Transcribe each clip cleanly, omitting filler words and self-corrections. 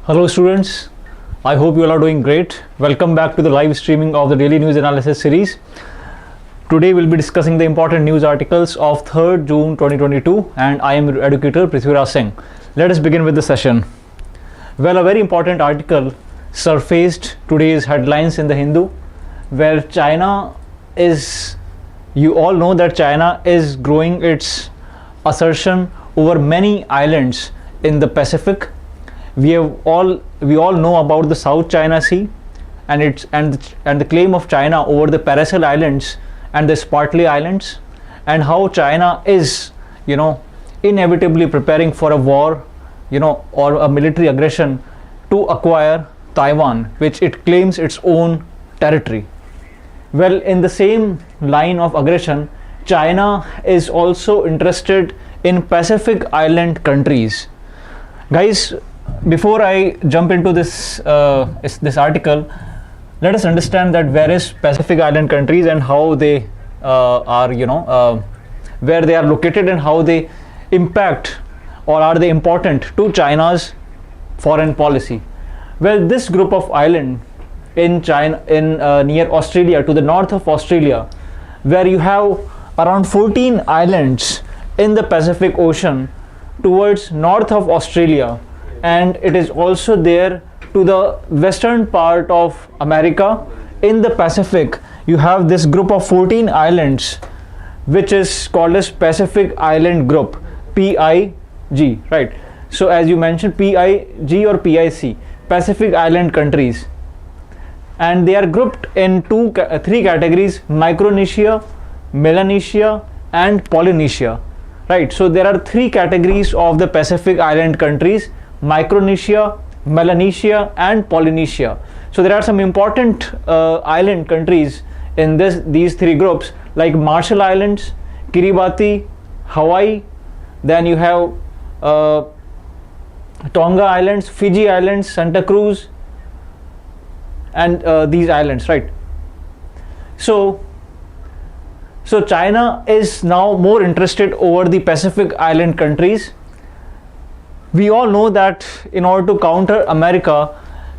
Hello students, I hope you all are doing great. Welcome back to the live streaming of the daily news analysis series. Today we'll be discussing the important news articles of 3rd June 2022 and I am your educator Prithviraj Singh. Let us begin with the session. Well, a very important article surfaced today's headlines in the Hindu where China is, you all know that China is growing its assertion over many islands in the Pacific. We all know about the South China Sea and the claim of China over the Paracel Islands and the Spratly Islands, and how China is, inevitably preparing for a war, or a military aggression to acquire Taiwan, which it claims its own territory. Well, in the same line of aggression, China is also interested in Pacific Island countries. Guys, before I jump into this article, let us understand that various Pacific Island countries and how they are, where they are located and how they impact or are they important to China's foreign policy. Well, this group of islands in China, near Australia, to the north of Australia, where you have around 14 islands in the Pacific Ocean towards north of Australia, and it is also there to the western part of America. In the Pacific, you have this group of 14 islands which is called as Pacific Island Group, PIG, right? So as you mentioned, PIG or PIC, Pacific Island countries, and they are grouped in three categories: Micronesia, Melanesia and Polynesia, right? So there are three categories of the Pacific Island countries: Micronesia, Melanesia and Polynesia. So there are some important island countries in these three groups, like Marshall Islands, Kiribati, Hawaii, then you have Tonga Islands, Fiji Islands, Santa Cruz, and these islands, right? So China is now more interested over the Pacific Island countries. We all know that in order to counter America,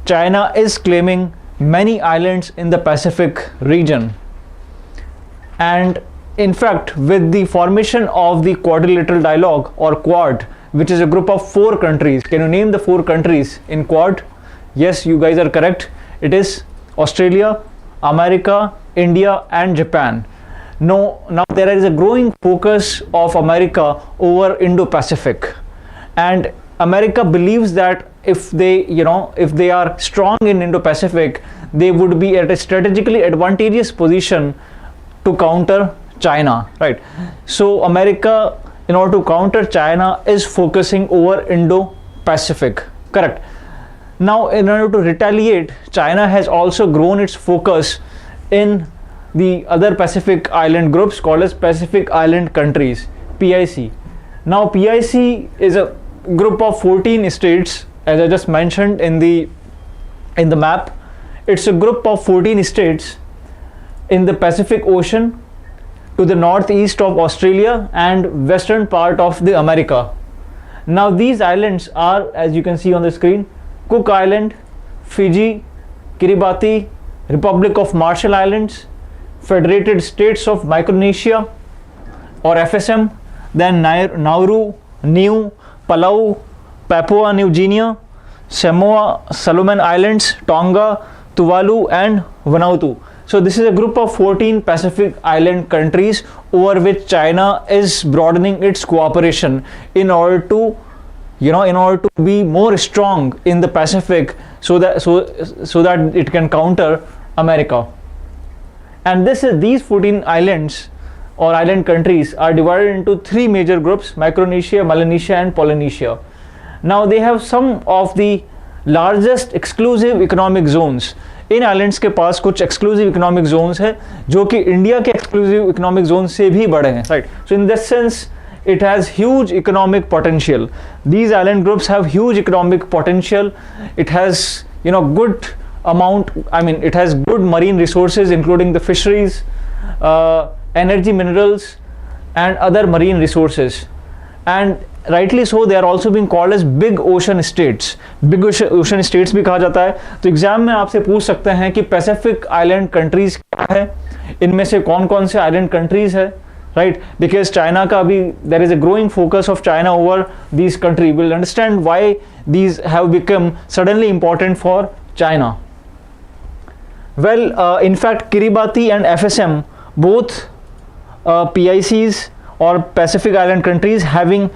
China is claiming many islands in the Pacific region. And in fact, with the formation of the Quadrilateral Dialogue or Quad, which is a group of 4 countries, can you name the 4 countries in Quad? Yes, you guys are correct. It is Australia, America, India and Japan. Now there is a growing focus of America over Indo-Pacific, and America believes that if they are strong in Indo-Pacific, they would be at a strategically advantageous position to counter China, right? So America, in order to counter China, is focusing over Indo-Pacific, correct? Now, in order to retaliate, China has also grown its focus in the other Pacific Island groups called as Pacific Island countries, PIC. Now, PIC is a group of 14 states, as I just mentioned in the map. It's a group of 14 states in the Pacific Ocean to the northeast of Australia and western part of the America. Now these islands are, as you can see on the screen, Cook Island, Fiji, Kiribati, Republic of Marshall Islands, Federated States of Micronesia or FSM, then Nauru, Niue, Palau, Papua New Guinea, Samoa, Solomon Islands, Tonga, Tuvalu and Vanuatu. So this is a group of 14 Pacific Island countries over which China is broadening its cooperation in order to be more strong in the Pacific, so that it can counter America. And these 14 islands or island countries are divided into 3 major groups: Micronesia, Melanesia and Polynesia. Now they have some of the largest exclusive economic zones. In islands के पास कुछ exclusive economic zones है जो कि India के exclusive economic zone से भी बड़े हैं, right? So in this sense it has huge economic potential. These island groups have huge economic potential. It has good amount, it has good marine resources including the fisheries, energy, minerals and other marine resources. And rightly so, they are also being called as big ocean states. Big ocean states भी कहा जाता है. तो exam में आपसे पूछ सकते हैं कि पैसिफिक आइलैंड कंट्रीज क्या है, इनमें से कौन कौन से आइलैंड कंट्रीज है, राइट? बिकॉज चाइना का अभी there is a growing focus of China over these country. Will understand why these have become suddenly important for China. Well, in fact, Kiribati and FSM, both PICs or Pacific Island countries having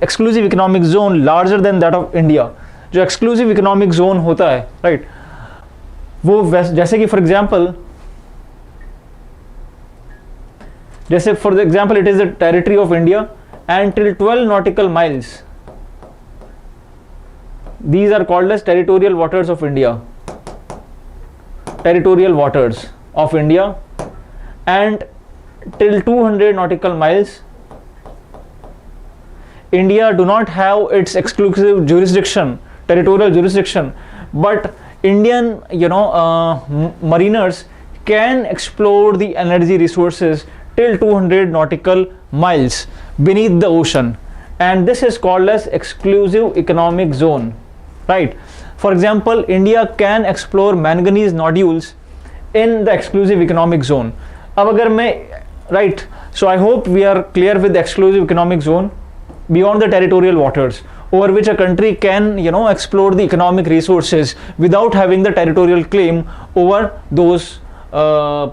exclusive economic zone larger than that of India. जो exclusive economic zone होता है, right? वो जैसे कि for example, it is the territory of India and till 12 nautical miles. These are called as territorial waters of India. Territorial waters of India, and till 200 nautical miles India do not have its exclusive jurisdiction, territorial jurisdiction, but Indian mariners can explore the energy resources till 200 nautical miles beneath the ocean, and this is called as exclusive economic zone, right? For example, India can explore manganese nodules in the exclusive economic zone. अब अगर मैं right, so I hope we are clear with the exclusive economic zone beyond the territorial waters, over which a country can explore the economic resources without having the territorial claim over those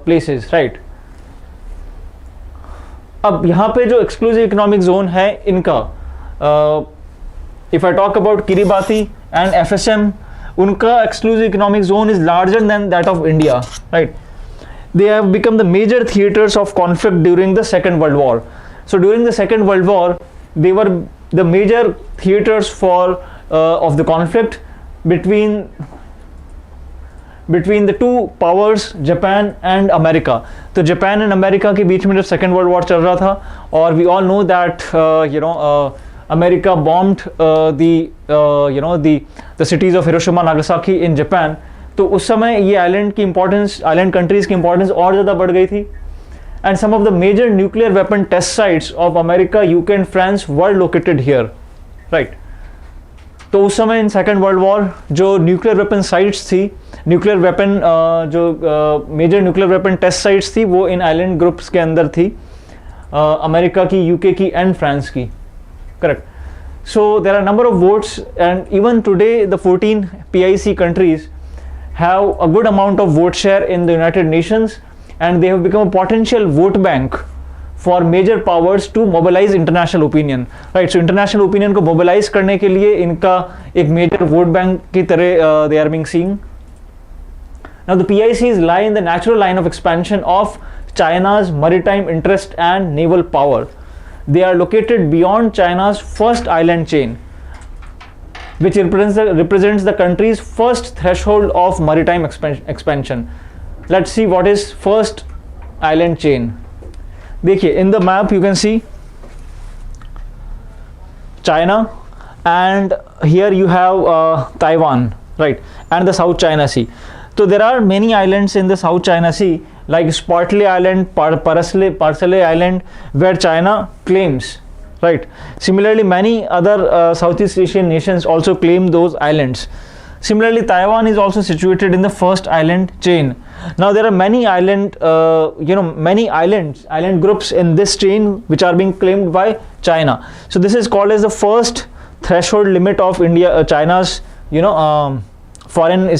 places, right? अब यहाँ पे जो exclusive economic zone है इनका, if I talk about Kiribati and FSM, उनका exclusive economic zone is larger than that of India, right? They have become the major theaters of conflict during the Second World War. So during the Second World War, they were the major theaters for of the conflict between the two powers, Japan and America. तो Japan and America के बीच में जब Second World War चल रहा था, और we all know that America bombed the cities of Hiroshima, Nagasaki in Japan. तो उस समय ये आइलैंड कंट्रीज की इंपॉर्टेंस और ज़्यादा बढ़ गई थी. And some of the major nuclear weapon test sites of America, UK and France were located here, right? तो उस समय इन सेकेंड वर्ल्ड वॉर जो न्यूक्लियर वेपन साइट्स थी, major nuclear weapon test sites थी, वो इन आइलैंड ग्रुप्स के अंदर थी, अमेरिका की, यूके की एंड फ्रांस की, correct. So there are a number of votes, and even today the 14 PIC countries have a good amount of vote share in the United Nations, and they have become a potential vote bank for major powers to mobilize international opinion, right? So international opinion को mobilize करने के लिए इनका एक major vote bank की तरह they are being seen. Now the PICs lie in the natural line of expansion of China's maritime interest and naval power. They are located beyond China's first island chain, which represents the country's first threshold of maritime expansion. Let's see what is first island chain. देखिए, in the map you can see China, and here you have Taiwan, right, and the South China Sea. So there are many islands in the South China Sea, like Spratly Island, Paracel Island, where China claims, right? Similarly, many other Southeast Asian nations also claim those islands. Similarly, Taiwan is also situated in the first island chain. Now there are many island groups in this chain which are being claimed by China. So this is called as the first threshold limit of China's foreign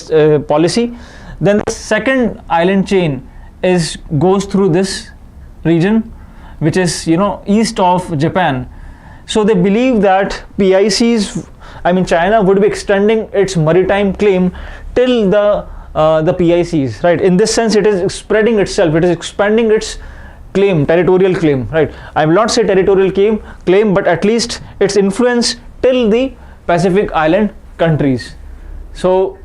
policy. Then the second island chain goes through this region, which is east of Japan. So they believe that China would be extending its maritime claim till the PICs, right? In this sense, it is spreading itself, it is expanding its claim, territorial claim, right? I will not say territorial claim, but at least its influence till the Pacific Island countries. So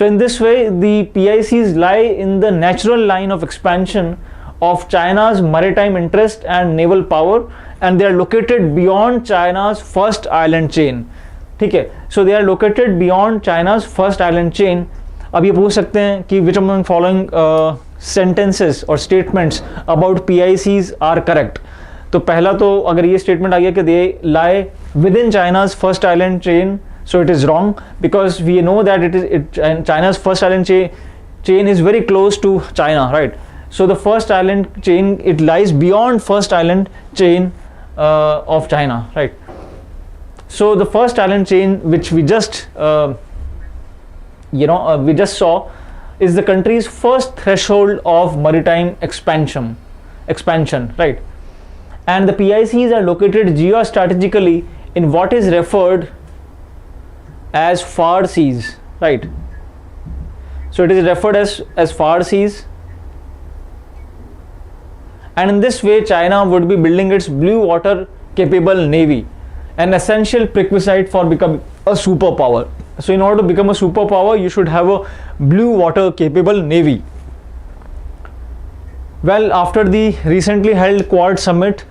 in this way, the PICs lie in the natural line of expansion of China's maritime interest and naval power, and they are located beyond China's first island chain. ठीक है, so they are located beyond China's first island chain. अब ये पूछ सकते हैं कि which among following sentences or statements about PICs are correct. तो पहला तो अगर ये स्टेटमेंट आ गया कि they lie within China's first island chain, so it is wrong because we know that China's first island chain is very close to China, right? So the first island chain, it lies beyond first island chain of China, right? So the first island chain which we just we just saw is the country's first threshold of maritime expansion, right? And the PICs are located geostrategically in what is referred as far seas, right? So it is referred as far seas, and in this way China would be building its blue water capable navy, an essential prerequisite for becoming a superpower. So in order to become a superpower, you should have a blue water capable navy. Well, after the recently held Quad summit,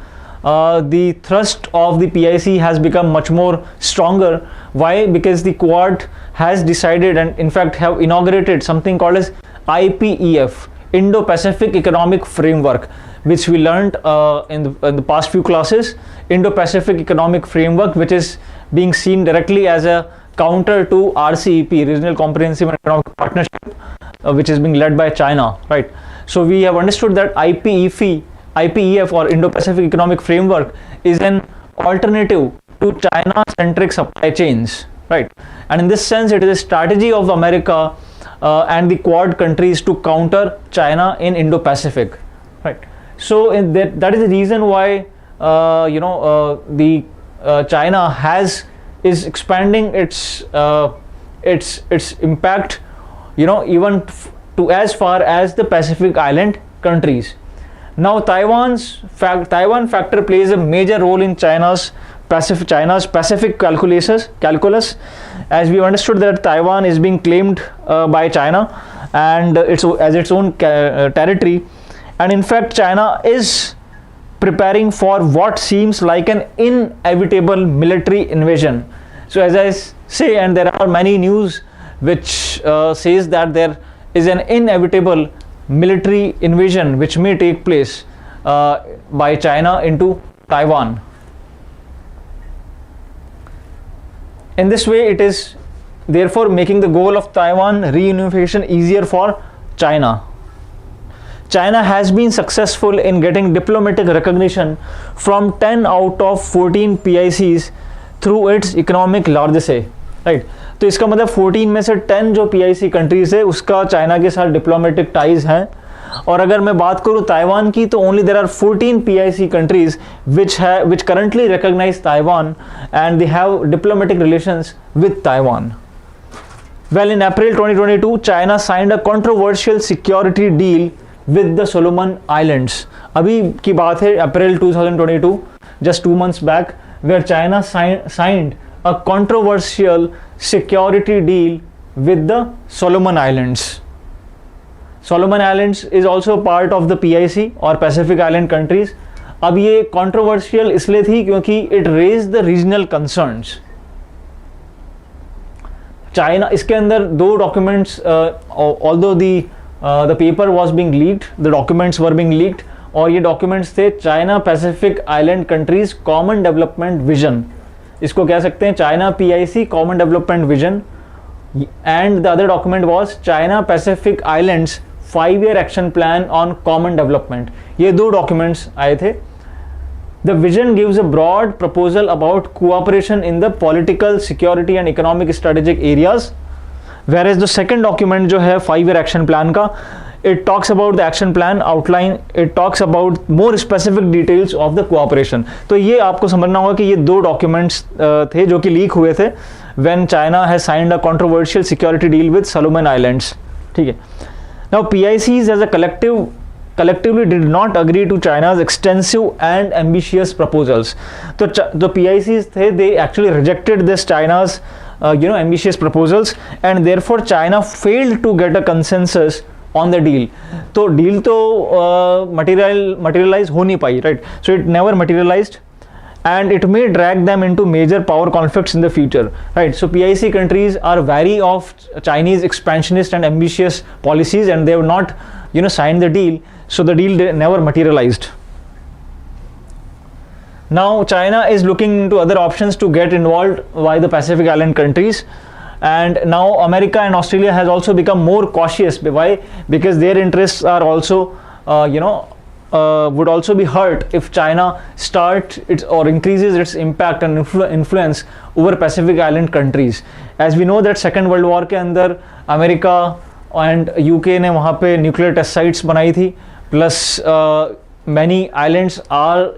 the thrust of the PIC has become much more stronger. Why? Because the Quad has decided and in fact have inaugurated something called as IPEF, Indo-Pacific Economic Framework, which we learned in the past few classes. Indo-Pacific Economic Framework, which is being seen directly as a counter to RCEP, Regional Comprehensive and Economic Partnership, which is being led by China, right? So we have understood that IPEF or Indo-Pacific Economic Framework is an alternative to China-centric supply chains, right? And in this sense, it is a strategy of America and the Quad countries to counter China in Indo-Pacific, right? So that is the reason why China is expanding its impact, even to as far as the Pacific Island countries. Now Taiwan factor plays a major role in China's Pacific calculus, as we understood that Taiwan is being claimed by China and as its own territory, and in fact China is preparing for what seems like an inevitable military invasion. So as I say, and there are many news which says that there is an inevitable military invasion which may take place by China into Taiwan. In this way, it is therefore making the goal of Taiwan reunification easier for China. China has been successful in getting diplomatic recognition from 10 out of 14 PICs through its economic largesse, right? तो इसका मतलब 14 में से 10 जो PIC countries है उसका China के साथ डिप्लोमेटिक टाइज हैं, और अगर मैं बात करूँ ताइवान की तो only there are 14 PIC countries which currently recognize Taiwan and they have diplomatic relations with Taiwan. Well, in April 2022, China signed a controversial security deal with the Solomon Islands. अभी की बात है April 2022, just 2 months back, where China signed a controversial security deal with the Solomon Islands. Solomon Islands is also part of the PIC or Pacific Island countries. अब ये controversial इसलिए थी क्योंकि it raised the regional concerns. China इसके अंदर दो documents, although the paper was being leaked, the documents were being leaked, और ये documents थे China Pacific Island countries common development vision. इसको कह सकते हैं China PIC common development vision, and the other document was China Pacific Islands 5-year action plan on common development. ये दो documents आए थे. The vision gives a broad proposal about cooperation in the political, security and economic strategic areas, whereas the second document जो है 5-year action plan का, it talks about the action plan outline, it talks about more specific details of the cooperation. तो ये आपको समझना होगा कि ये दो documents थे जो कि लीक हुए थे when China has signed a controversial security deal with Solomon Islands. ठीक है. Now PICs as a collectively did not agree to China's extensive and ambitious proposals. तो the PICs थे, they actually rejected this China's ambitious proposals, and therefore China failed to get a consensus on the deal. तो deal तो materialize हो नहीं पाई, right? So it never materialized, and it may drag them into major power conflicts in the future, right? So PIC countries are wary of Chinese expansionist and ambitious policies, and they have not signed the deal, so the deal never materialized. Now China is looking into other options to get involved by the Pacific Island countries, and now America and Australia has also become more cautious. Why? Because their interests are also would also be hurt if China starts its or increases its impact and influence over Pacific Island countries. As we know that Second World War के अंदर America and UK ने वहाँ पे nuclear test sites बनाई थी, plus many islands are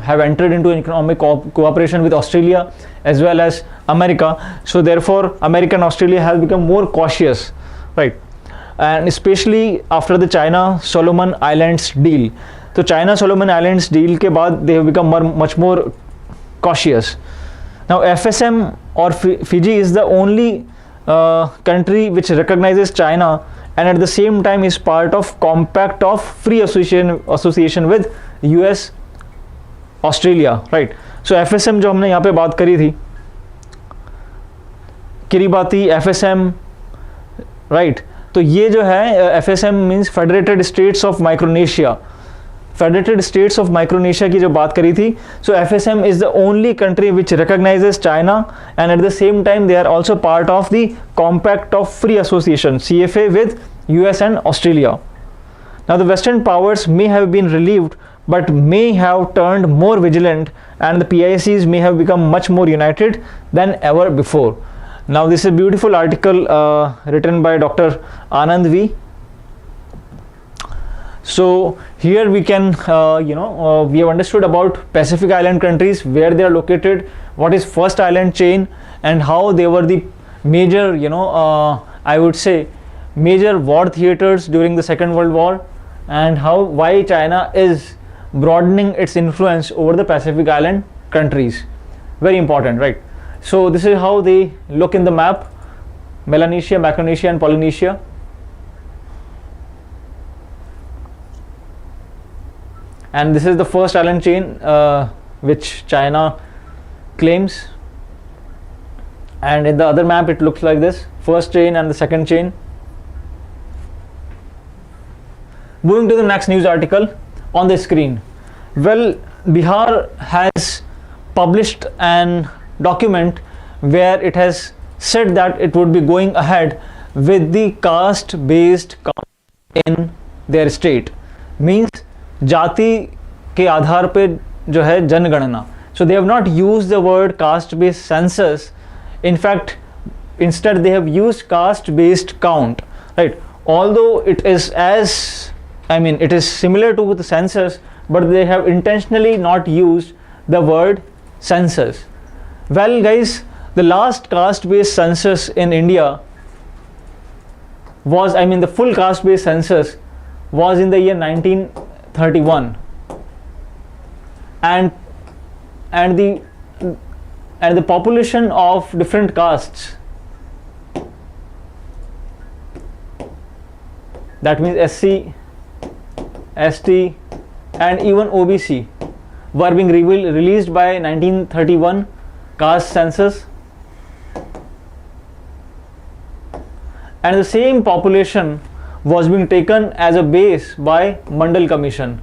have entered into economic cooperation with Australia as well as America. So therefore America and Australia have become more cautious, right? And especially after the China Solomon Islands deal. So China Solomon Islands deal के बाद they have become much more cautious. Now FSM or Fiji is the only country which recognizes China and at the same time is part of compact of free association with US Australia, right? So FSM जो हमने यहाँ पे बात करी थी, Kiribati FSM, right? तो ये जो है FSM means Federated States of Micronesia. Federated States of Micronesia की जो बात करी थी, so FSM is the only country which recognizes China and at the same time they are also part of the Compact of Free Association CFA with US and Australia. Now the Western powers may have been relieved but may have turned more vigilant and the PICs may have become much more united than ever before. Now this is a beautiful article written by Dr. Anand V. So here we can we have understood about Pacific Island countries, where they are located, what is first island chain and how they were the major I would say major war theaters during the Second World War, and why China is broadening its influence over the Pacific Island countries. Very important, right? So this is how they look in the map: Melanesia, Micronesia and Polynesia. And this is the first island chain which China claims, and in the other map it looks like this: first chain and the second chain. Moving to the next news article on the screen. Well, Bihar has published an document where it has said that it would be going ahead with the caste based count in their state, means जाति के आधार पे जो है जनगणना. So they have not used the word caste based census. In fact, instead they have used caste based count, right? Although it is it is similar to the census, but they have intentionally not used the word census. Well guys, the last caste based census in India was, the full caste based census was in the year 1931, and the population of different castes, that means SC, ST and even OBC, were being released by 1931 caste census, and the same population was being taken as a base by Mandal Commission,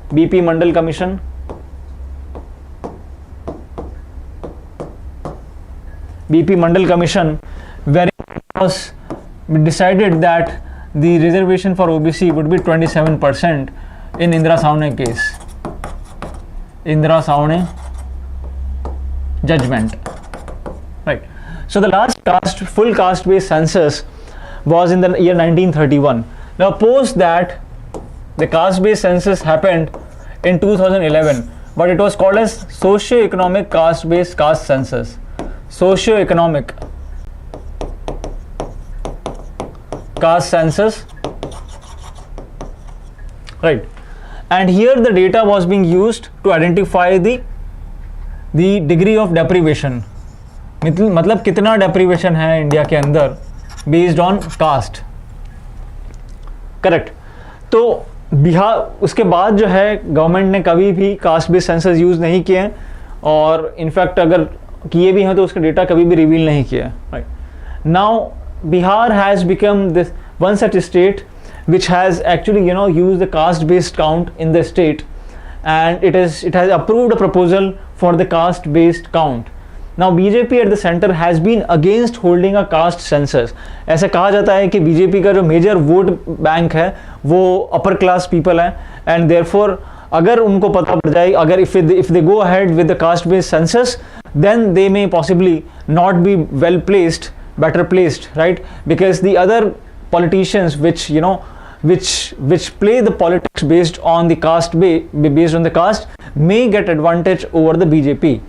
BP Mandal Commission. BP Mandal Commission, where it was decided that the reservation for OBC would be 27% in Indira Saune case. Indira Saune judgment, right? So the last full caste based census was in the year 1931. Now post that, the caste based census happened in 2011, but it was called as socio-economic caste based caste census. Socio-economic caste census, right? And here the data was being used to identify the degree of deprivation, मतलब कितना deprivation है India के अंदर based on caste, correct? तो बिहार उसके बाद जो है गवर्नमेंट ने कभी भी कास्ट बेस्ड सेंसस यूज नहीं किए हैं, और इनफैक्ट अगर किए भी हैं तो उसका डेटा कभी भी रिवील नहीं किया, right? Now Bihar has become this one such state which has actually used the caste based count in the state, and it has approved a proposal for the caste based count. Now BJP at the center has been against holding a caste census. ऐसा कहा जाता है कि BJP का जो major vote bank है वो upper class people है, एंड देयरफॉर अगर उनको पता पड़ जाए, अगर if they go ahead with the caste based census, then they may possibly not be better placed, right? Because the other politicians which play the politics based on the caste may get advantage over the BJP,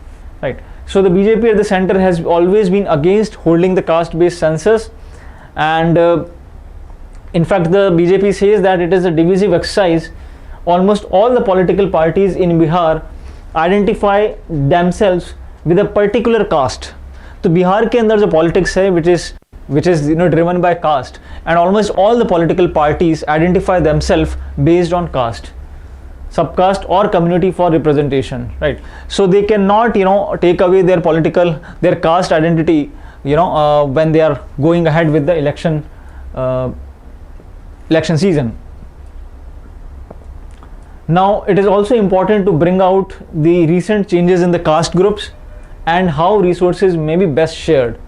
right? So the BJP at the center has always been against holding the caste based census, and in fact the BJP says that it is a divisive exercise. Almost all the political parties in Bihar identify themselves with a particular caste. तो बिहार के अंदर जो politics है which is driven by caste, and almost all the political parties identify themselves based on caste, subcaste or community for representation, right? So they cannot take away their caste identity when they are going ahead with the election season. Now it is also important to bring out the recent changes in the caste groups and how resources may be best shared,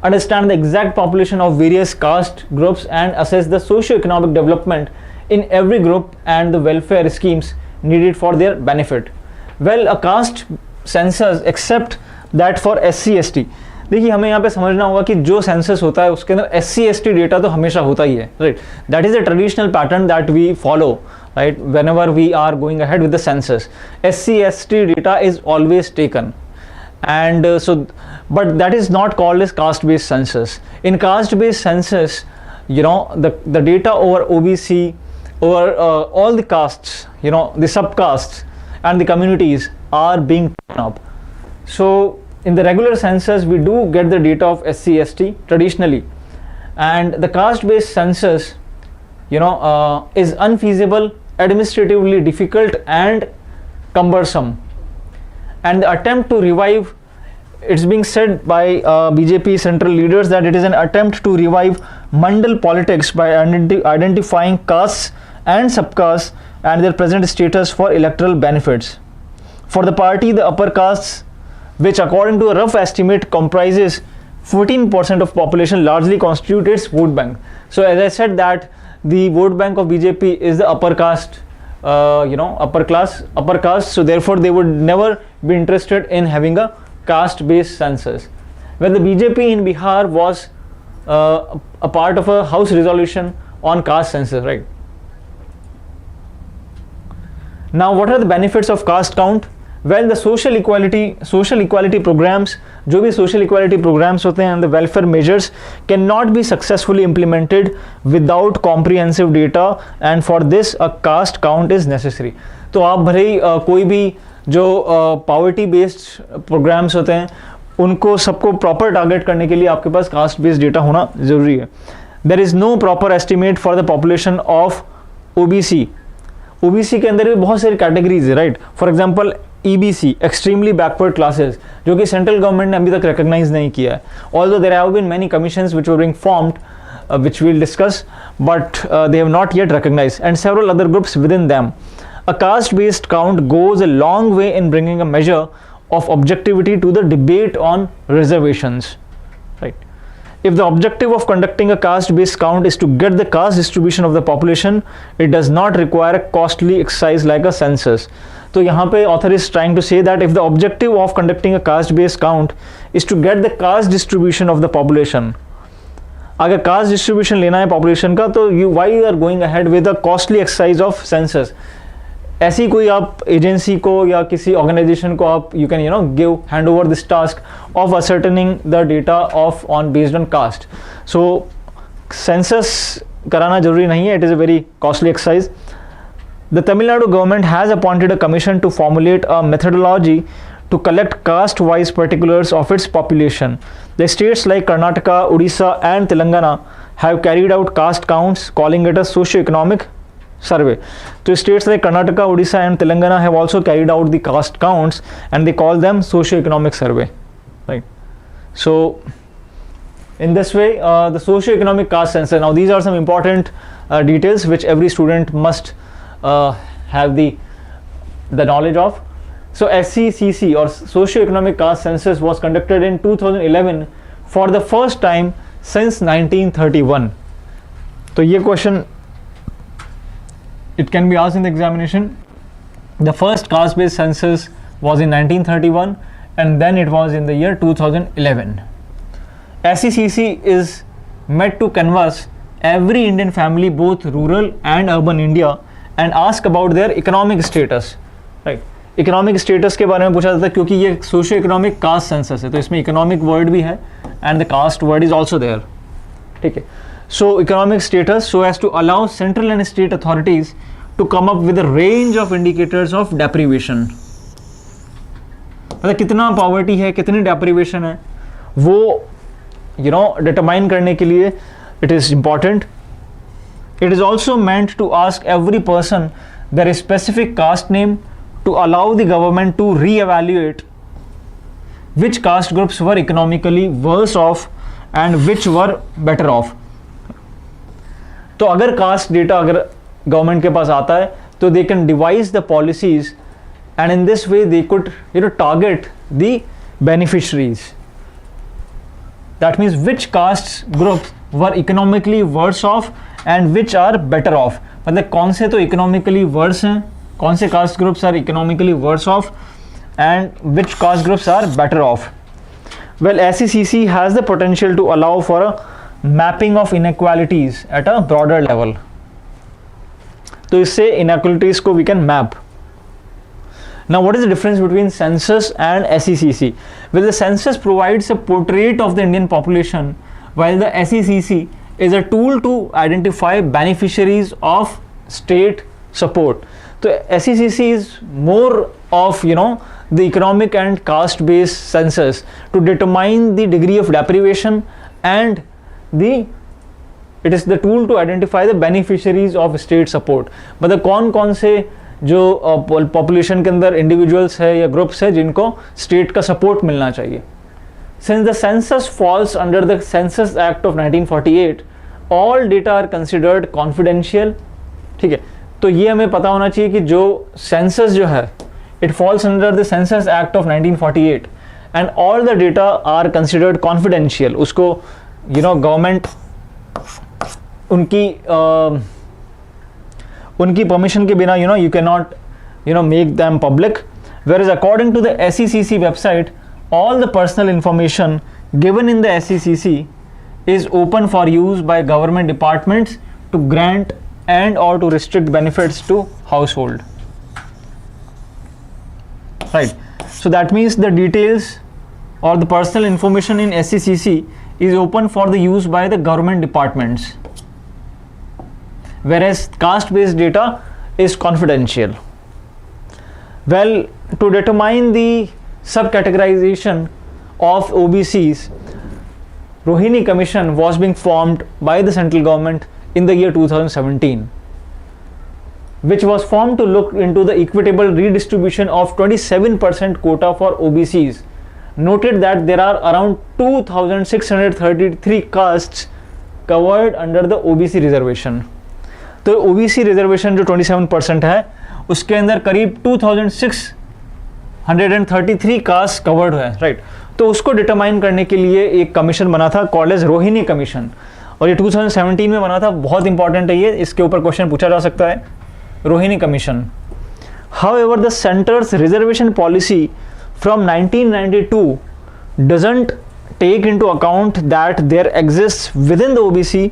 understand the exact population of various caste groups, and assess the socio-economic development in every group and the welfare schemes needed for their benefit. Well, a caste census except that for SC/ST. देखिए हमें यहाँ पे समझना होगा कि जो census होता है उसके अंदर SC/ST डेटा तो हमेशा होता ही है, right? That is the traditional pattern that we follow, right, whenever we are going ahead with the census. SC/ST data is always taken, and but that is not called as caste based census. In caste based census, the data over OBC, over all the castes, the subcastes and the communities are being taken up. So in the regular census we do get the data of SC/ST traditionally, and the caste based census is unfeasible, administratively difficult and cumbersome, and the attempt to revive, it's being said by BJP central leaders that it is an attempt to revive mandal politics by identifying castes and subcastes and their present status for electoral benefits. For the party, the upper castes, which according to a rough estimate comprises 14% of population, largely constitute its vote bank. So as I said that the vote bank of BJP is the upper caste, upper caste, so therefore they would never be interested in having a caste based census. When the BJP in Bihar was a part of a house resolution on caste census, right? Now what are the benefits of caste count? Well, the social equality programs, जो भी social equality programs होते हैं and the welfare measures cannot be successfully implemented without comprehensive data, and for this a caste count is necessary. तो आप भले ही कोई भी जो poverty based programs होते हैं उनको सबको proper target करने के लिए आपके पास caste based data होना ज़रूरी है. There is no proper estimate for the population of OBC. OBC के अंदर भी बहुत सारी कैटेगरीज है, right? For example EBC, extremely backward classes, जो कि सेंट्रल गवर्नमेंट ने अभी तक रिकॉग्नाइज नहीं किया है. Although there have been many commissions which were being formed, which we'll discuss, but they have not yet recognized, and several other groups within them. A caste-based count goes a long way in bringing a measure of objectivity to the debate on reservations, right? If the objective of conducting a caste-based count is to get the caste distribution of the population, it does not require a costly exercise like a census. तो यहाँ पे author is trying to say that if the objective of conducting a caste-based count is to get the caste distribution of the population, अगर caste distribution लेना है population का, तो why you are going ahead with a costly exercise of census? ऐसी कोई आप agency को या किसी ऑर्गेनाइजेशन को आप you can give hand over this task of ascertaining the data of on based on caste. So census कराना जरूरी नहीं है, it is a very costly exercise. The Tamil Nadu government has appointed a commission to formulate a methodology to collect caste-wise particulars of its population. The states like Karnataka, Odisha and Telangana have carried out caste counts, calling it a socio-economic survey. So states like Karnataka, Odisha and Telangana have also carried out the caste counts, and they call them socio-economic survey, right? So in this way, the socio-economic caste census. Now these are some important details which every student must have the knowledge of. So SCCC or Socio-Economic Caste Census was conducted in 2011 for the first time since 1931. तो ये question it can be asked in the examination. The first caste-based census was in 1931 and then it was in the year 2011. SCCC is meant to canvass every Indian family, both rural and urban India, and ask about their economic status. Right? Economic status के बारे में पूछा जाता है क्योंकि ये socio economic caste census है, तो इसमें इकोनॉमिक वर्ड भी है and the caste word is also there. ठीक है. So economic status so as to allow central and state authorities to come up with a range of indicators of deprivation. मतलब कितना poverty है, कितनी deprivation है, वो डिटरमाइन करने के लिए it is important. It is also meant to ask every person their specific caste name to allow the government to re-evaluate which caste groups were economically worse off and which were better off. तो अगर cast data अगर government के पास आता है तो they can devise the policies and in this way they could target the beneficiaries. That means which caste groups were economically worse off and which are better off. मतलब कौन से तो economically worse हैं, कौन से caste groups are economically worse off and which caste groups are better off. Well SCCC has the potential to allow for a mapping of inequalities at a broader level. तो इससे inequalities को we can map. Now what is the difference between census and SCCC? Well the census provides a portrait of the Indian population while the SCCC is a tool to identify beneficiaries of state support. So SCCC is more of the economic and caste based census to determine the degree of deprivation and it is the tool to identify the beneficiaries of state support. मतलब कौन कौन से जो population के अंदर individuals है या groups है जिनको state का support मिलना चाहिए. Since the census falls under the Census Act of 1948, all data are considered confidential. ठीक है, तो ये हमें पता होना चाहिए कि जो census जो है it falls under the Census Act of 1948 and all the data are considered confidential. उसको गवर्नमेंट उनकी परमिशन के बिना you cannot make them public. Whereas according to the SCCC website, all the personal information given in the SCCC is open for use by government departments to grant and or to restrict benefits to household. Right. So that means the details or the personal information in SCCC is open for the use by the government departments, whereas caste-based data is confidential. Well, to determine the subcategorization of OBCs, Rohini Commission was being formed by the central government in the year 2017, which was formed to look into the equitable redistribution of 27% quota for OBCs. Noted that there are around 2,633 castes covered under the OBC reservation. तो OBC reservation जो 27% है उसके अंदर करीब 2,633 cast covered है. Right. तो उसको determine करने के लिए एक कमीशन बना था कॉल्ड एज रोहिणी कमीशन और ये 2017 में बना था. बहुत इंपॉर्टेंट है ये, इसके ऊपर क्वेश्चन पूछा जा सकता है. Rohini commission. However the centre's reservation policy from 1992 doesn't take into account that there exists within the OBC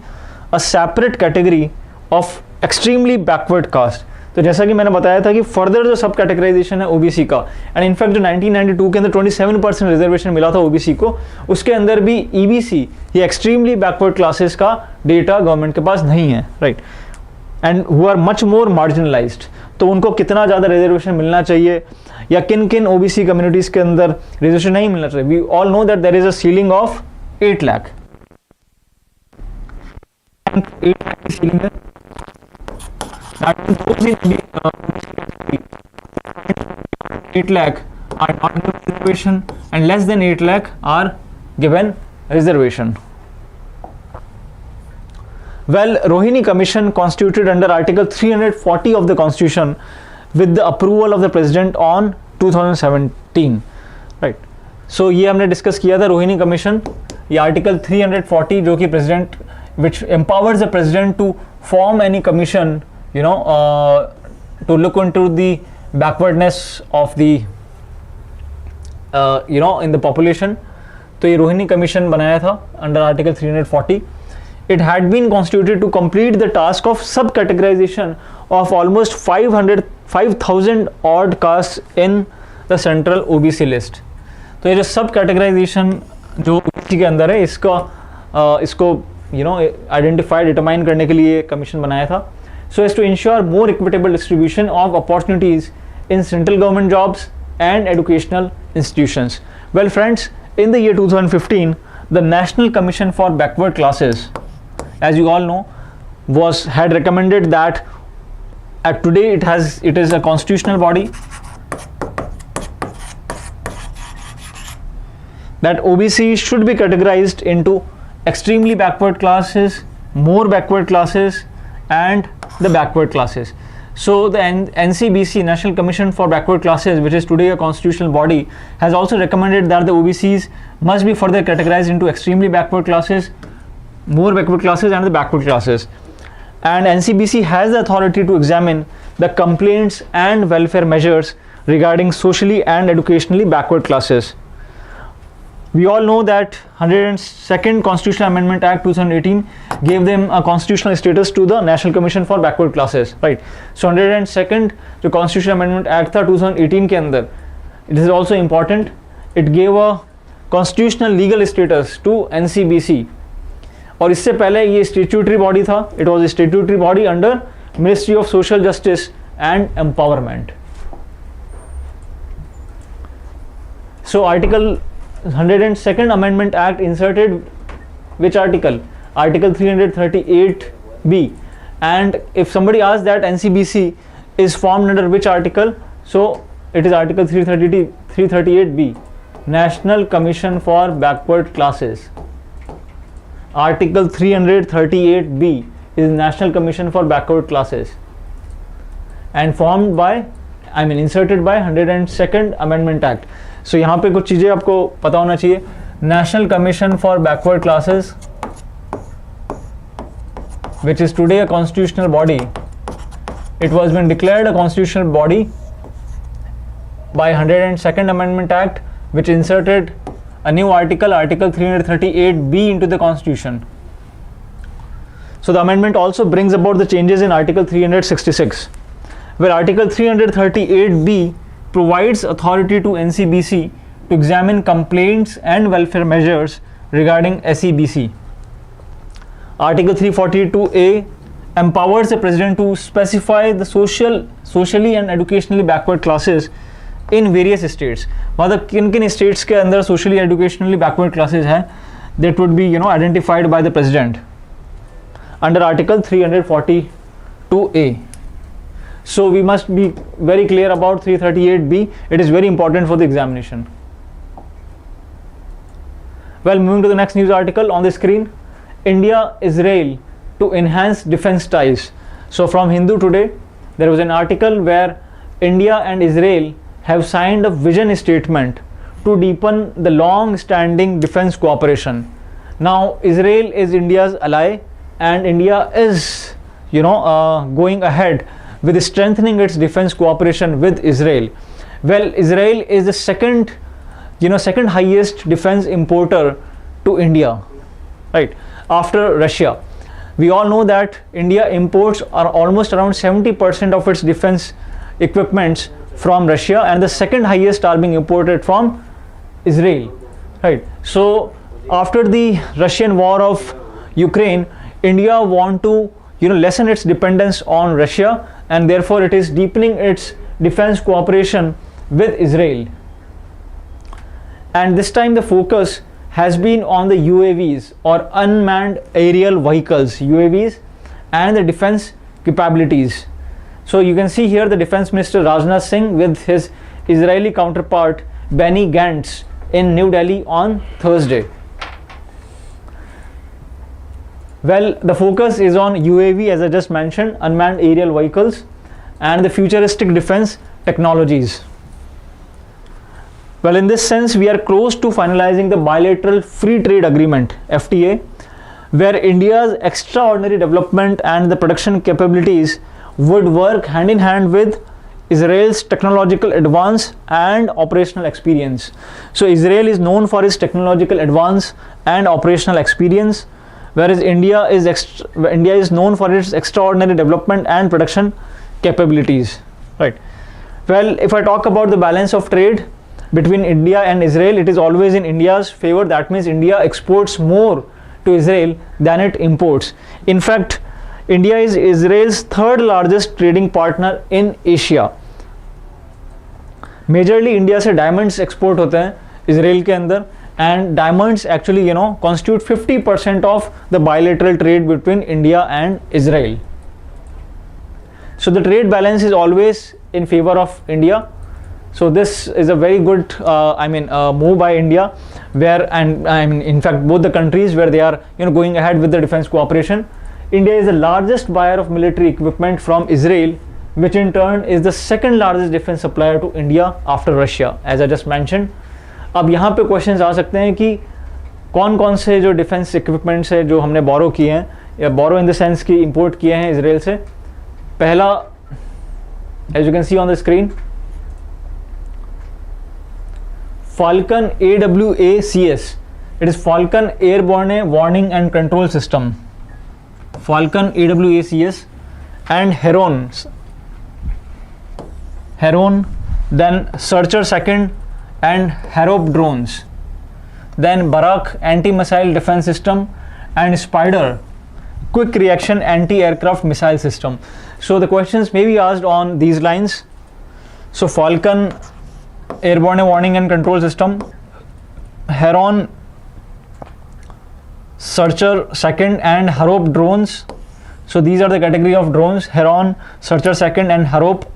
a separate category of extremely backward caste. तो जैसा कि मैंने बताया था कि फर्दर जो सब कैटेगराइजेशन है OBC का, एंड इनफैक्ट जो 1992 के अंदर 27% रिजर्वेशन मिला था OBC को, उसके अंदर भी EBC ये एक्सट्रीमली बैकवर्ड क्लासेस का डेटा गवर्नमेंट के पास नहीं है. Right. And who are much more marginalised. तो उनको कितना ज़्यादा रिजर्वेशन मिलना चाहिए या किन किन OBC कम्युनिटीज़ के अंदर रिजर्वेशन नहीं मिलना चाहिए. We all know that there is a ceiling of 8 lakh. 8 lakh की सीलिंग है. That means those in 8 lakh are not given reservation and less than 8 lakh are given reservation. Well, Rohini Commission constituted under Article 340 of the Constitution with the approval of the President on 2017, right. So ये हमने discuss किया था Rohini commission. ये article 340 जो कि president which empowers the president to form any commission, you know, to look into the backwardness of the you know, in the population. तो ये Rohini commission बनाया था under article 340. It had been constituted to complete the task of sub-categorization of almost 5,000 odd castes in the central OBC list. तो ये जो सब categorisation जो OBC के अंदर है इसको you know, आइडेंटिफाई डिटरमाइन करने के लिए कमीशन बनाया था. So as to ensure more equitable distribution of opportunities in central government jobs and educational institutions. Well friends, in the year 2015, the National Commission for Backward Classes, as you all know, had recommended that today it is a constitutional body, that OBC should be categorized into extremely backward classes, more backward classes, and the backward classes. So the NCBC, National Commission for Backward Classes, which is today a constitutional body, has also recommended that the OBCs must be further categorized into extremely backward classes, more backward classes, and the backward classes. And NCBC has the authority to examine the complaints and welfare measures regarding socially and educationally backward classes. We all know that 102nd Constitutional Amendment Act 2018 gave them a constitutional status to the National Commission for Backward Classes, right? So 102nd जो Constitutional Amendment Act था 2018 के अंदर, it is also important. It gave a constitutional legal status to NCBC. और इससे पहले ये statutory body था. It was a statutory body under Ministry of Social Justice and Empowerment. So Article 102nd Amendment Act inserted which article? Article 338B. And if somebody asks that NCBC is formed under which article, so it is Article 338B, National Commission for Backward Classes. Article 338B is National Commission for Backward Classes and formed by, inserted by 102nd Amendment Act. So यहाँ पे कुछ चीज़ें आपको पता होना चाहिए. National Commission for Backward Classes, which is today a constitutional body, it was been declared a constitutional body by 102nd Amendment Act, which inserted a new article, Article 338B into the Constitution. So the amendment also brings about the changes in Article 366, where Article 338B provides authority to NCBC to examine complaints and welfare measures regarding SEBC. Article 342A empowers the president to specify the socially and educationally backward classes in various states. मतलब किन किन states के अंदर socially educationally backward classes हैं, that would be identified by the president under Article 342A. So we must be very clear about 338B. It is very important for the examination. Well, moving to the next news article on the screen, India, Israel to enhance defense ties. So from Hindu Today, there was an article where India and Israel have signed a vision statement to deepen the long-standing defense cooperation. Now, Israel is India's ally, and India is, going ahead with strengthening its defense cooperation with Israel. Well, Israel is the second highest defense importer to India, right, after Russia. We all know that India imports are almost around 70% of its defense equipments from Russia, and the second highest are being imported from Israel, right? So after the Russian war of Ukraine, India want to lessen its dependence on Russia, and therefore it is deepening its defense cooperation with Israel. And this time the focus has been on the UAVs, or unmanned aerial vehicles, UAVs, and the defense capabilities. So you can see here the Defense Minister Rajnath Singh with his Israeli counterpart Benny Gantz in New Delhi on Thursday. Well, the focus is on UAV, as I just mentioned, unmanned aerial vehicles, and the futuristic defense technologies. Well, in this sense, we are close to finalizing the bilateral free trade agreement, FTA, where India's extraordinary development and the production capabilities would work hand in hand with Israel's technological advance and operational experience. So Israel is known for its technological advance and operational experience, whereas India is known for its extraordinary development and production capabilities, right? Well, if I talk about the balance of trade between India and Israel, it is always in India's favor. That means India exports more to Israel than it imports. In fact, India is Israel's third largest trading partner in Asia. Majorly India से diamonds export होते हैं Israel के अंदर, and diamonds actually constitute 50% of the bilateral trade between India and Israel. So the trade balance is always in favor of India. So this is a very good move by India, where in fact both the countries where they are going ahead with the defense cooperation. India is the largest buyer of military equipment from Israel, which in turn is the second largest defense supplier to India after Russia, as I just mentioned. अब यहाँ पे questions आ सकते हैं कि कौन कौन से जो डिफेंस इक्विपमेंट्स है जो हमने बोरो किए हैं, या बोरो इन द सेंस कि इंपोर्ट किए हैं इसराइल से. पहला, as you can see on the screen, Falcon AWACS. It is Falcon Airborne Warning and Control System. Falcon AWACS and Heron, then Searcher Second and Harop drones, then Barak anti-missile defense system, and Spider quick reaction anti-aircraft missile system. So the questions may be asked on these lines. So Falcon Airborne Warning and Control System, Heron, Searcher Second and Harop drones. So these are the category of drones: Heron, Searcher Second and Harop.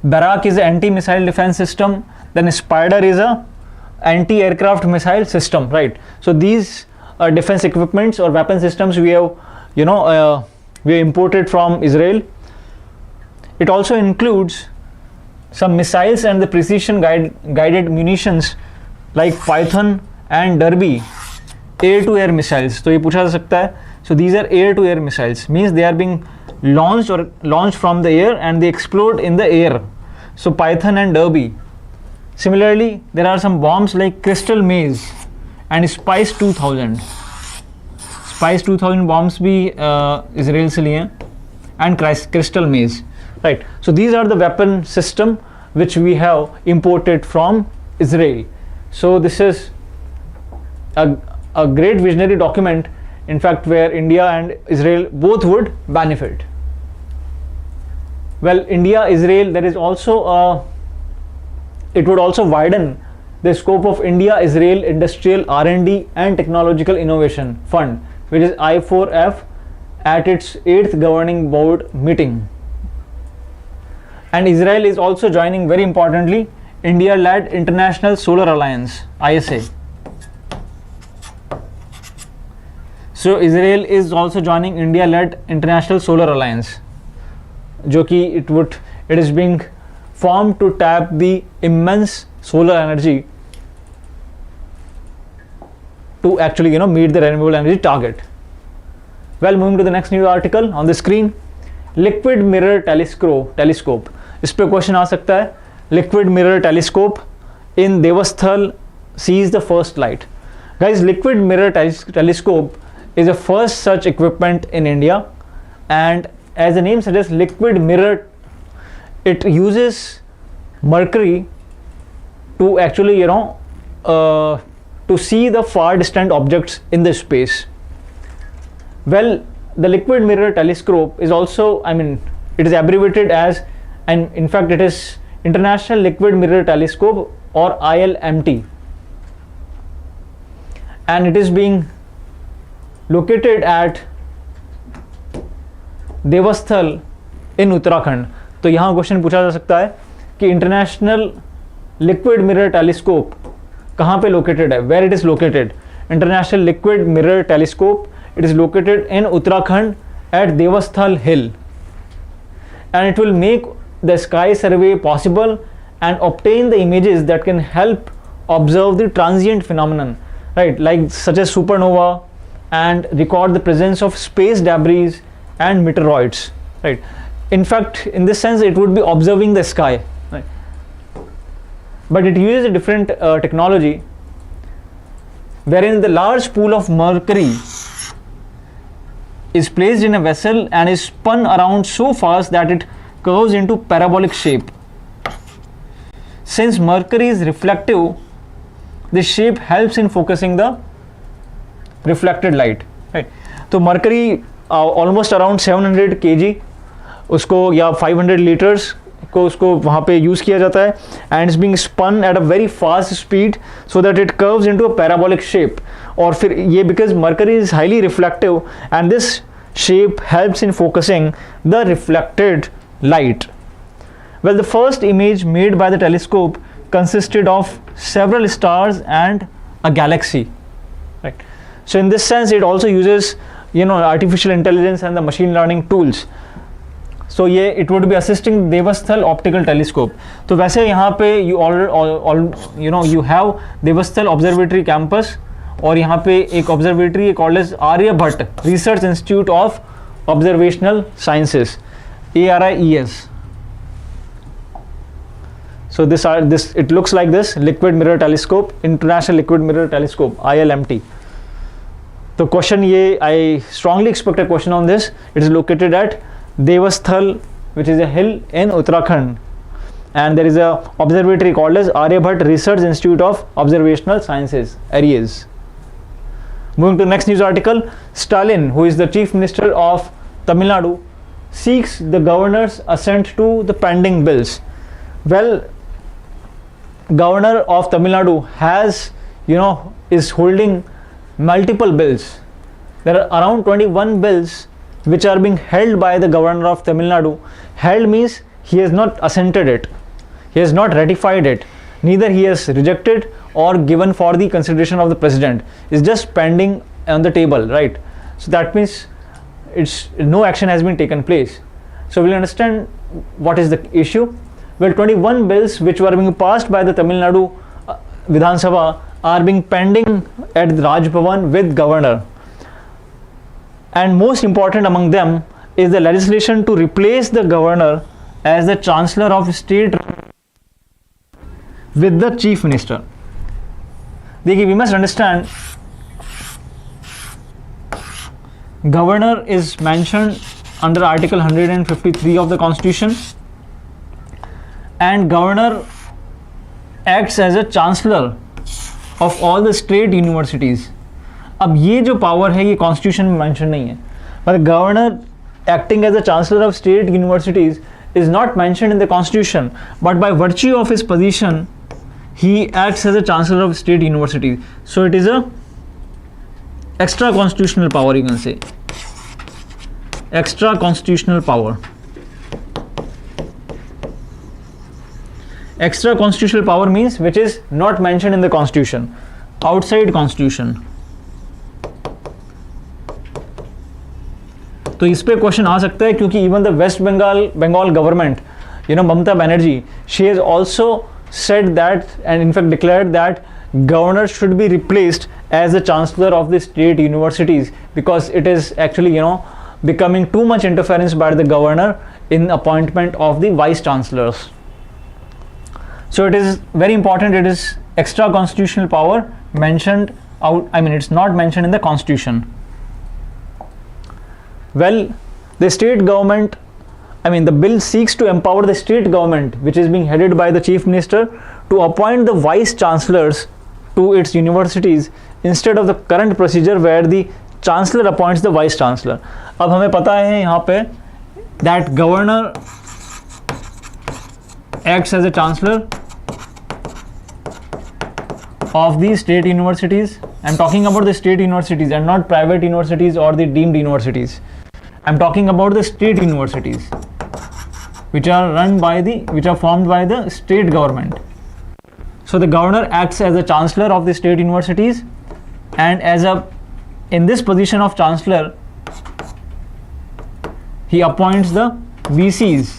Barak is an anti-missile defense system. Then Spider is a anti-aircraft missile system, right? So these are defense equipments or weapon systems we have, we imported from Israel. It also includes some missiles and the precision guided munitions like Python and Derby, air-to-air missiles. So ये पूछा जा सकता है. So these are air-to-air missiles, means they are being launched from the air and they explode in the air. So Python and Derby. Similarly, there are some bombs like Crystal Maze and Spice 2000. Spice 2000 bombs भी Israel से लिए हैं, and Crystal Maze. Right. So these are the weapon system which we have imported from Israel. So this is a great visionary document, in fact, where India and Israel both would benefit. Well, India, Israel, there is also it would also widen the scope of India-Israel Industrial R&D and Technological Innovation Fund, which is I4F, at its 8th governing board meeting. And Israel is also joining, very importantly, India-led International Solar Alliance, ISA. So Israel is also joining India-led International Solar Alliance, जो कि it is being formed to tap the immense solar energy to actually meet the renewable energy target. Well, moving to the next news article on the screen, liquid mirror telescope. इस पे question आ सकता है. Liquid mirror telescope in Devasthal sees the first light. Guys, liquid mirror telescope is the first such equipment in India, and as the name suggests, liquid mirror, it uses mercury to actually to see the far distant objects in the space. Well, the liquid mirror telescope is also, it is abbreviated as, and in fact it is International Liquid Mirror Telescope, or ILMT, and it is being located at Devasthal in Uttarakhand. तो यहाँ question पूछा जा सकता है कि international liquid mirror telescope कहाँ पे located है, where it is located. International liquid mirror telescope, it is located in Uttarakhand at Devasthal Hill, and it will make the sky survey possible and obtain the images that can help observe the transient phenomenon, right, like such as supernova, and record the presence of space debris and meteoroids, right. In fact, in this sense, it would be observing the sky, right. But it uses a different technology, wherein the large pool of mercury is placed in a vessel and is spun around so fast that it curves into parabolic shape. Since mercury is reflective, this shape helps in focusing the reflected light, right. तो mercury almost around 700 kg उसको या 500 liters को उसको वहाँ पे use किया जाता है, and it's being spun at a very fast speed so that it curves into a parabolic shape. और फिर ये because mercury is highly reflective and this shape helps in focusing the reflected light. Well, the first image made by the telescope consisted of several stars and a galaxy, right. So in this sense, it also uses, you know, artificial intelligence and the machine learning tools. So ये it would be assisting Devasthal optical telescope. तो वैसे यहाँ पे you have Devasthal observatory campus, और यहाँ पे एक observatory called as Aryabhata Research Institute of Observational Sciences, ARIES. So this it looks like this liquid mirror telescope, International Liquid Mirror Telescope, ILMT. The question ye, I strongly expect a question on this. It is located at Devasthal, which is a hill in Uttarakhand, and there is a observatory called as Aryabhatt Research Institute of Observational Sciences, ARIES. Moving to the next news article, Stalin, who is the Chief Minister of Tamil Nadu, seeks the governor's assent to the pending bills. Well, Governor of Tamil Nadu has, is holding multiple bills. There are around 21 bills which are being held by the Governor of Tamil Nadu. Held means he has not assented it, he has not ratified it, neither he has rejected or given for the consideration of the President. It's just pending on the table, right? So that means no action has been taken place. So we'll understand what is the issue. Well, 21 bills which were being passed by the Tamil Nadu Vidhan Sabha are being pending at the Raj Bhavan with Governor. And most important among them is the legislation to replace the Governor as the Chancellor of State with the Chief Minister. We must understand, Governor is mentioned under Article 153 of the Constitution, and Governor acts as a Chancellor of all the state universities. अब ये जो power है ये constitution में mention नहीं है, but governor acting as a chancellor of state universities is not mentioned in the constitution, but by virtue of his position he acts as a chancellor of state universities. So it is a extra constitutional power, you can say, extra constitutional power. Extra constitutional power means which is not mentioned in the constitution, outside constitution. तो इस पे question आ सकता है क्योंकि even the West Bengal government, Mamata Banerjee, she has also said that and in fact declared that governor should be replaced as the chancellor of the state universities because it is actually becoming too much interference by the governor in appointment of the vice chancellors. So it is very important, it is extra constitutional power mentioned out, it's not mentioned in the constitution. Well, the state government, the bill seeks to empower the state government, which is being headed by the chief minister, to appoint the vice chancellors to its universities instead of the current procedure where the chancellor appoints the vice chancellor. अब हमें पता है यहाँ पे that governor acts as a chancellor of the state universities. I'm talking about the state universities and not private universities or the deemed universities. I'm talking about the state universities which are formed by the state government. So the governor acts as a chancellor of the state universities, and in this position of chancellor he appoints the VCs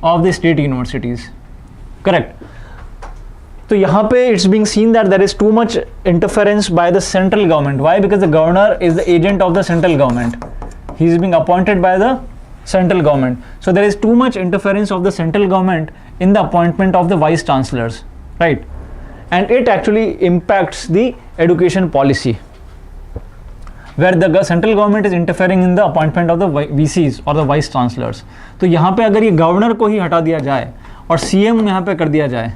of the state universities. correct. तो यहाँ पे it's being seen that there is too much interference by the central government. Why? Because the governor is the agent of the central government. He is being appointed by the central government. So there is too much interference of the central government in the appointment of the vice chancellors, right? And it actually impacts the education policy, where the central government is interfering in the appointment of the VCs or the vice chancellors. तो यहाँ पे अगर ये governor को ही हटा दिया जाए और CM यहाँ पे कर दिया जाए,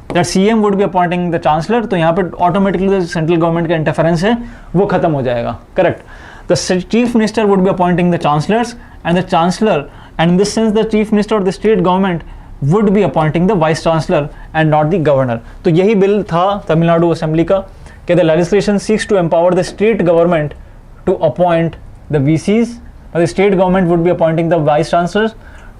that CM would be appointing the chancellor, तो यहाँ पे automatically the central government का interference है वो खत्म हो जाएगा, correct? The chief minister would be appointing the chancellors, and the chancellor, and in this sense the chief minister or the state government would be appointing the vice chancellor and not the governor. तो यही bill था Tamil Nadu assembly का कि the legislation seeks to empower the state government to appoint the VCs, or the state government would be appointing the vice chancellors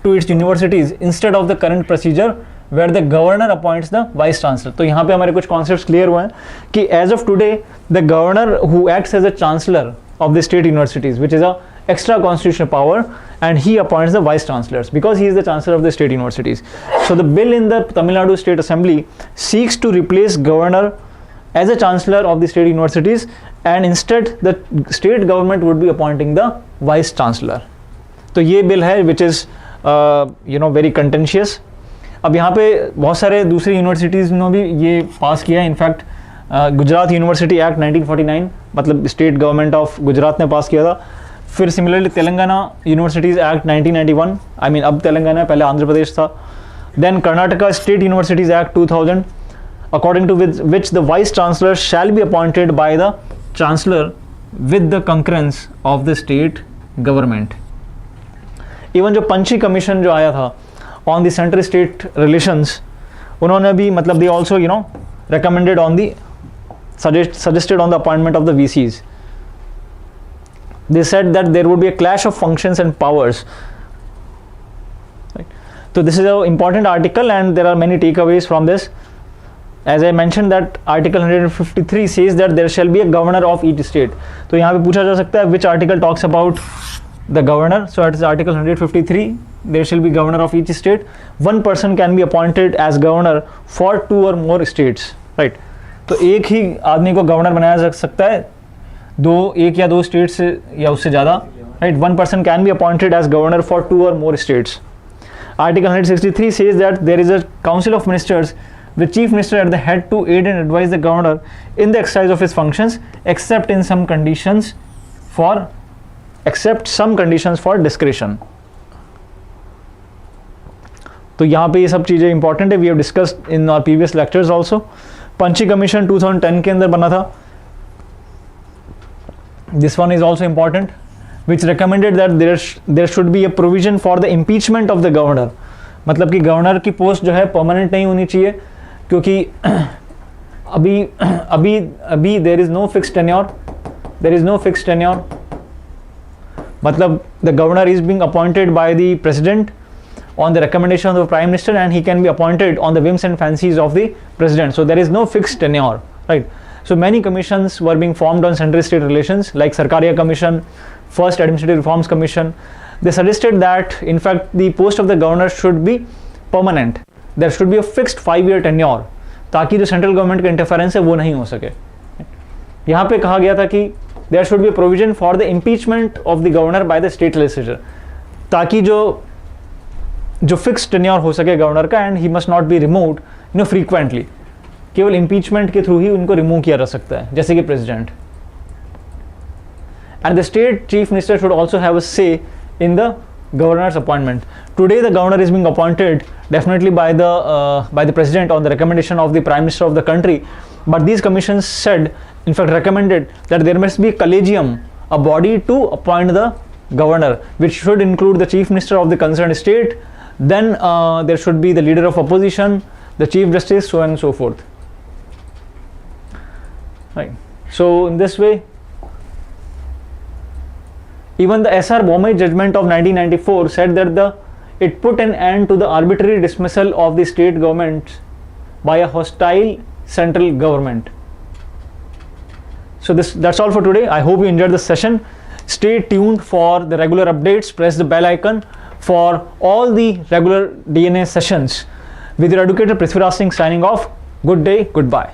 to its universities instead of the current procedure where the governor appoints the vice chancellor. तो यहाँ पे हमारे कुछ concepts clear हुए हैं कि as of today the governor who acts as a chancellor of the state universities, which is a extra constitutional power, and he appoints the vice chancellors because he is the chancellor of the state universities. So the bill in the Tamil Nadu State Assembly seeks to replace governor as a chancellor of the state universities, and instead the state government would be appointing the vice chancellor. तो ये bill है which is very contentious. अब यहाँ पे बहुत सारे दूसरी universities ने भी ये पास किया है. इनफैक्ट गुजरात यूनिवर्सिटी एक्ट 1949 मतलब स्टेट गवर्नमेंट ऑफ गुजरात ने पास किया था. फिर similarly Telangana universities act 1991, I mean अब तेलंगाना पहले आंध्र प्रदेश था. Then Karnataka state universities act 2000, according to which the vice chancellor shall be appointed by the chancellor with the concurrence of the state government. Even जो पंची commission जो आया था on the center state relations, उन्होंने भी मतलब they also recommended on the suggested on the appointment of the VCs. They said that there would be a clash of functions and powers. Right? So this is an important article and there are many takeaways from this. As I mentioned that article 153 says that there shall be a governor of each state. तो यहाँ पे पूछा जा सकता है which article talks about the governor. So it is article 153. There shall be governor of each state. One person can be appointed as governor for 2 or more states. Right? तो एक ही आदमी को गवर्नर बनाया जा सकता है एक या दो स्टेट से या उससे ज़्यादा. Right? One person can be appointed as governor for 2 or more states. Article 163 says that there is a council of ministers, the chief minister at the head, to aid and advise the governor in the exercise of his functions, except some conditions for discretion. तो यहाँ पे ये सब चीज़ें important है. We have discussed in our previous lectures also. Punchhi commission 2010 के अंदर बना था. This one is also important, which recommended that there should be a provision for the impeachment of the governor. मतलब कि गवर्नर की पोस्ट जो है परमानेंट नहीं होनी चाहिए, क्योंकि अभी there is no fixed tenure. मतलब the governor is being appointed by the president on the recommendation of the prime minister, and he can be appointed on the whims and fancies of the president. So there is no fixed tenure, right? So many commissions were being formed on central state relations, like Sarkariya Commission, First Administrative Reforms Commission. They suggested that in fact the post of the governor should be permanent. There should be a fixed 5-year tenure, ताकि जो central government का interference है वो नहीं हो सके. यहाँ पे कहा गया था कि there should be a provision for the impeachment of the governor by the state legislature, ताकि जो फिक्स्ड टेन्योर हो सके गवर्नर का, and he must not be removed frequently. केवल इम्पीचमेंट के थ्रू ही उनको रिमूव किया जा सकता है, जैसे कि president. And the state chief minister should also have a say in the governor's appointment. Today the governor is being appointed definitely by the president on the recommendation of the prime minister of the country, but these commissions said, in fact recommended, that there must be a collegium, a body to appoint the governor, which should include the chief minister of the concerned state. Then there should be the leader of opposition, the chief justice, so on and so forth. Right. So in this way, even the SR Bombay judgment of 1994 said that it put an end to the arbitrary dismissal of the state government by a hostile central government. So that's all for today. I hope you enjoyed this session. Stay tuned for the regular updates. Press the bell icon for all the regular DNA sessions. With your educator Prithviraj Singh signing off. Good day, goodbye.